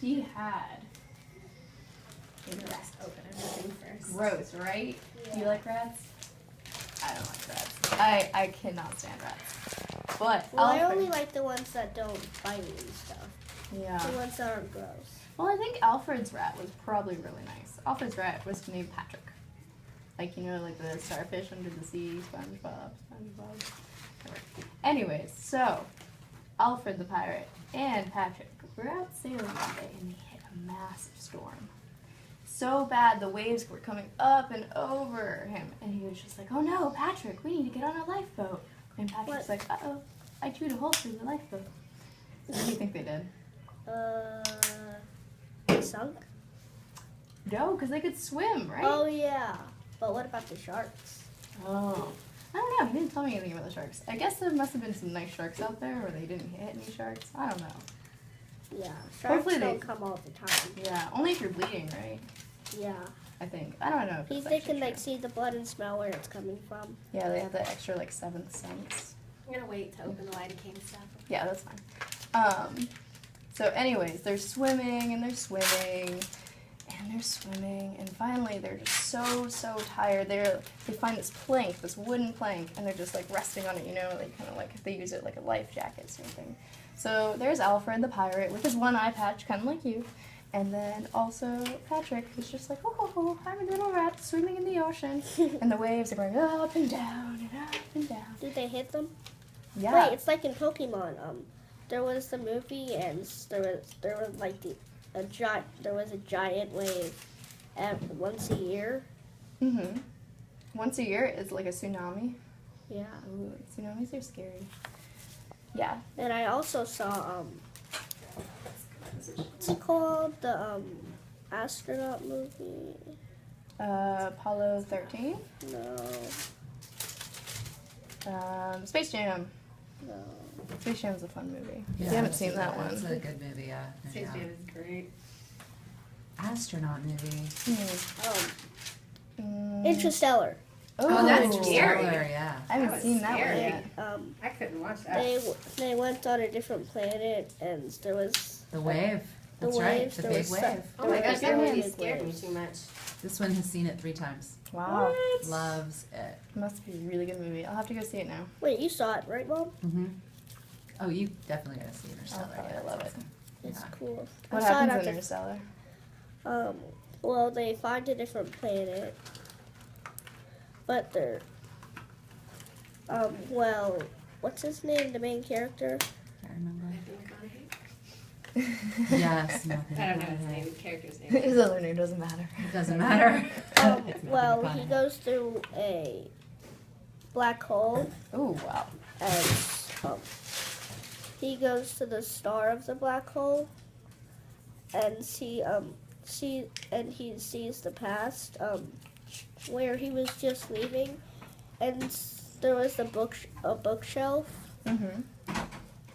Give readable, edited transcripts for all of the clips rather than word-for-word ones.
he had. Let's open everything first. Gross, right? Yeah. Do you like rats? I don't like rats. I cannot stand rats. But Well, I Alfred, only like the ones that don't bite me and stuff. yeah. The ones that aren't gross. Well, I think Alfred's rat was probably really nice. Alfred's rat was named Patrick. Like, you know, like the starfish under the sea, SpongeBob. Whatever. Anyways, so Alfred the pirate and Patrick were out sailing one day and they hit a massive storm. So bad the waves were coming up and over him, and he was just like, "Oh no, Patrick, we need to get on a lifeboat." And Patrick's like, "Uh-oh, I chewed a hole through the lifeboat." What do you think they did? They sunk? No, because they could swim, right? Oh, yeah. But what about the sharks? Oh. I don't know. He didn't tell me anything about the sharks. I guess there must have been some nice sharks out there, or they didn't hit any sharks. I don't know. Yeah, sharks Hopefully they- don't come all the time. Yeah, only if you're bleeding, right? Yeah. I think. I don't know. If They it's can, actually like, true. see the blood and smell where it's coming from. Yeah, they have the extra, like, seventh sense. I'm gonna wait to open the lidocaine stuff. Yeah, that's fine. So anyways, they're swimming and they're swimming and they're swimming and finally they're just so tired. They find this plank, this wooden plank, and they're just like resting on it, you know, like kind of like they use it like a life jacket sort of thing. So there's Alfred the pirate with his one eye patch, kind of like you. And then also Patrick, who's just like, oh, I'm a little rat swimming in the ocean. And the waves are going up and down and up and down. Did they hit them? Yeah. Wait, it's like in Pokemon. There was the movie, and there was like there was a giant wave once a year. Mm-hmm. Once a year is like a tsunami. Yeah. Ooh, tsunamis are scary. Yeah. And I also saw what's it called? The astronaut movie. Apollo 13. No. Space Jam. No. Space Jam's a fun movie. Yeah, If you haven't seen that It's one. a good movie, yeah. Space Jam is great. Astronaut movie. Interstellar. Oh, that's ooh. scary. Stellar, yeah. I haven't That was seen that one scary. yet. I couldn't watch that. They went on a different planet, and there was The wave. the That's right. waves. The there big was wave. Oh my gosh, that really movie big scared me waves. too much. This one has seen it 3 times. Wow. Loves it. Must be a really good movie. I'll have to go see it now. Wait, you saw it, right, Mom? Mm-hmm. Oh, you definitely gotta see Interstellar. probably yeah, love it's it. awesome. It's Yeah. cool. What I saw it happens at in the- Interstellar? Well, they find a different planet, but they're, well, what's his name, the main character? Can't remember. McConaughey? Yes, Matthew I don't know his McConaughey. name, the character's name. His other name doesn't matter. It doesn't matter. It's Well, Matthew he McConaughey. goes through a black hole, Oh, wow. and he goes to the star of the black hole, and he sees the past, where he was just leaving, and there was a bookshelf, Mm-hmm.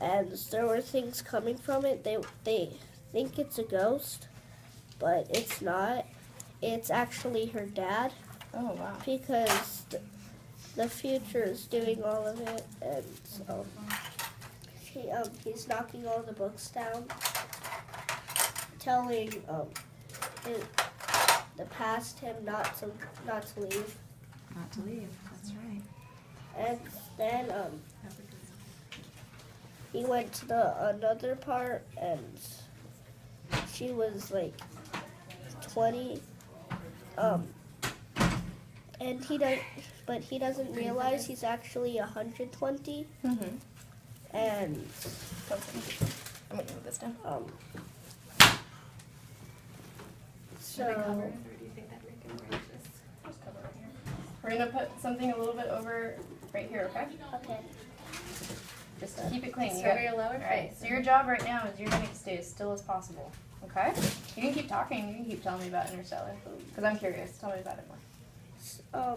and there were things coming from it. They think it's a ghost, but it's not. It's actually her dad, Oh, wow. because the future is doing all of it, and so he's knocking all the books down, telling the past him not to leave, Not to leave. That's right. and then he went to another part, and she was like 20, and he doesn't realize he's actually 120, Mm-hmm. and I'm going to move this down. Should I cover so it, or do you think that Rick and Morty Just cover right here. We're going to put something a little bit over right here, okay? okay. Just to keep it clean. You Cover got- your lower Alright, face. so your job right now is you're going to stay as still as possible, okay? You can keep talking, you can keep telling me about Interstellar, because I'm curious. Tell me about it more.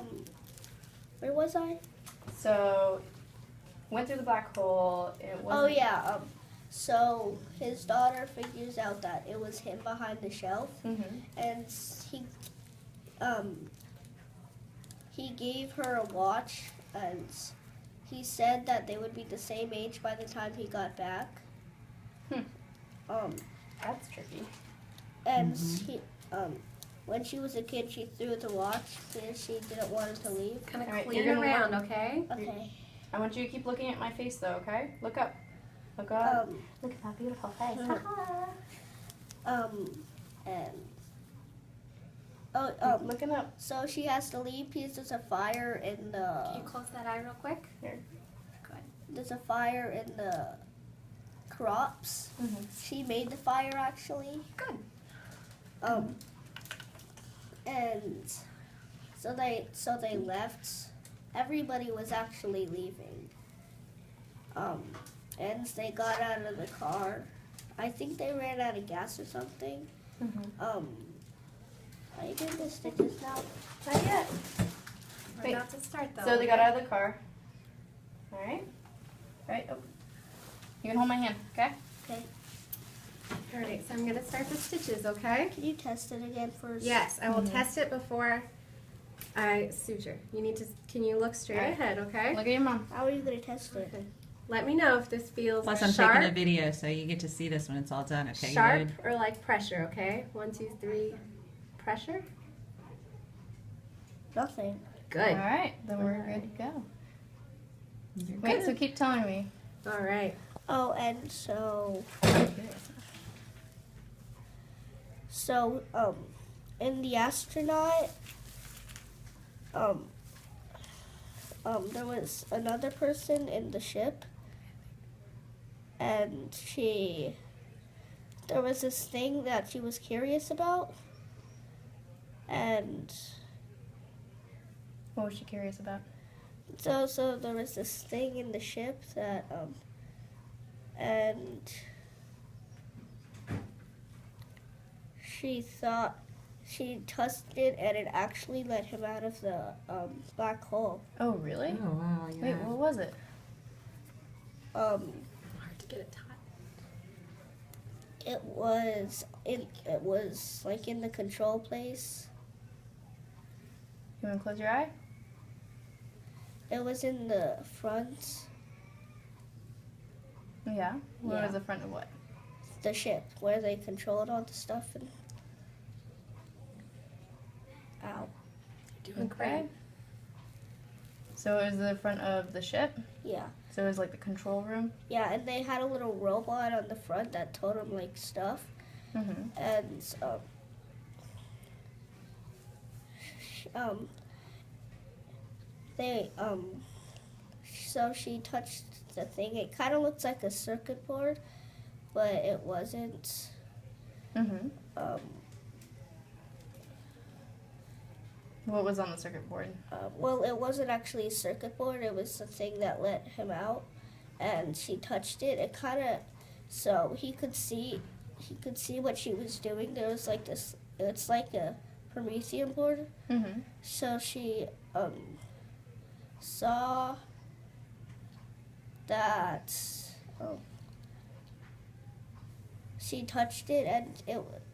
Where was I? So, went through the black hole, it was Oh yeah. So his daughter figures out that it was him behind the shelf, Mm-hmm. and he gave her a watch, and he said that they would be the same age by the time he got back. Hmm. That's tricky. And she, when she was a kid, she threw the watch because she didn't want him to leave. Kind of All right, clean you're gonna around, okay? Okay. I want you to keep looking at my face though, okay? Look up. Look up. Look at that beautiful face. And Keep looking up. so she has to leave because there's a fire in Can the you close that eye real quick? Here. there's a fire in the crops. Mhm. She made the fire actually. Good. And so they left. Everybody was actually leaving. And they got out of the car. I think they ran out of gas or something. Mhm. Are you doing the stitches now? Not yet. We're Wait. about to start though. So they got out of the car. All right. Right. Oh. You can hold my hand, okay? Okay. All right, so I'm gonna start the stitches, okay? Can you test it again first? Yes, I will Mhm. test it before I suture. You need to, can you look straight All right. ahead, okay? Look at your mom. How are you gonna test it? Okay. Let me know if this feels Plus, I'm sharp, taking a video, so you get to see this when it's all done. Okay, sharp good. or like pressure, okay? 1, 2, 3, pressure. Nothing. Good. All right. Then we're good to go. You're Wait. good. So keep telling me. All right. Oh, and so in the astronaut, there was another person in the ship, and there was this thing that she was curious about, and What was she curious about? so there was this thing in the ship that, and she thought she touched it, and it actually let him out of the black hole. Oh, really? Oh wow, yeah. Wait, what was it? Hard to get it taut. It was like in the control place. You want to close your eye? It was in the front, Yeah. What Yeah. was the front of what? the ship, where they controlled all the stuff. And ow, Doing great. So it was the front of the ship. yeah. So it was like the control room. Yeah, and they had a little robot on the front that told them like stuff, Mhm. and they so she touched the thing. It kind of looks like a circuit board, but it wasn't. Mhm. What was on the circuit board? Well, it wasn't actually a circuit board. It was the thing that let him out, and she touched it. It kind of, so he could see what she was doing. There was like this. It's like a Promethean board. Mhm. So she saw that she touched it, and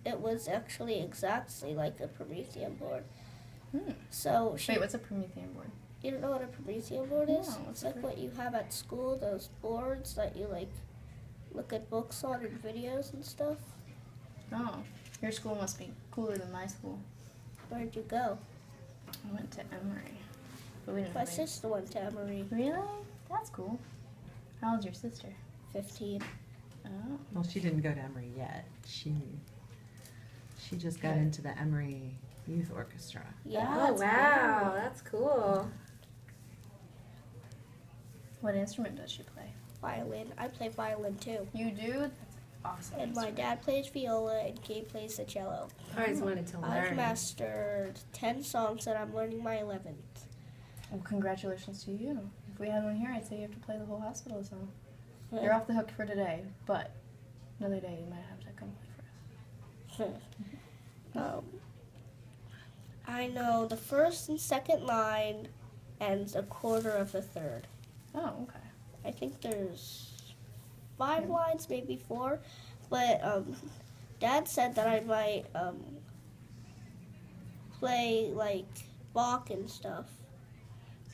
it was actually exactly like a Promethean board. Hmm. So she. Wait, what's a Promethean board? You don't know what a Promethean board is? No, what's It's a like what you have at school, those boards that you like look at books on and videos and stuff. Oh, your school must be cooler than my school. Where'd you go? I went to Emory, but we didn't. My have any- sister went to Emory, Really? That's cool. How old's your sister? 15. Oh. Well, she didn't go to Emory yet. She just got Good. into the Emory Youth Orchestra. Yeah. Oh, wow. That's cool. What instrument does she play? Violin. I play violin too. You do? That's awesome. And my dad plays viola and Kate plays the cello. I always wanted to I've learn. mastered 10 songs and I'm learning my 11th. Well, congratulations to you. If we had one here, I'd say you have to play the whole hospital song. You're off the hook for today, but another day you might have to come play for us. I know the first and second line and a quarter of the third. Oh, okay. I think there's 5 lines, maybe 4. But Dad said that I might play like Bach and stuff.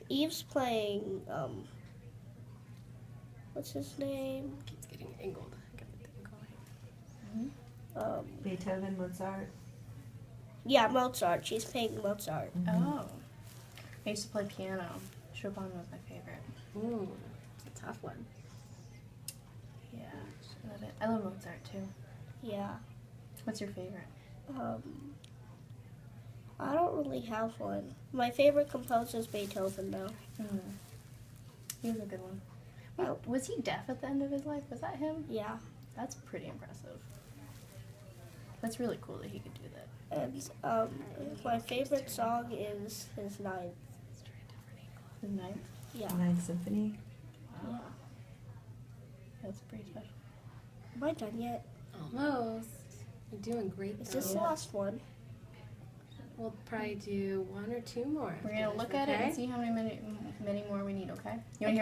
Eve's playing what's his name? It's getting angled. Get the thing going. Beethoven, Mozart. Yeah, Mozart. She's playing Mozart. Oh. I used to play piano. Chopin was my favorite. Ooh, it's a tough one. Yeah, I love it. I love Mozart too. Yeah. What's your favorite? I don't really have one. My favorite composer is Beethoven, though. He was a good one. Wait, was he deaf at the end of his life? Was that him? Yeah. That's pretty impressive. That's really cool that he could do that. And my favorite song is his Ninth. His ninth? Yeah. Ninth Symphony. Wow. That's pretty special. Am I done yet? Almost. You're doing great. Is though. this the last one? We'll probably do one or two more. We're gonna after look this, at it okay? and see how many more we need, okay? You wanna hear Okay.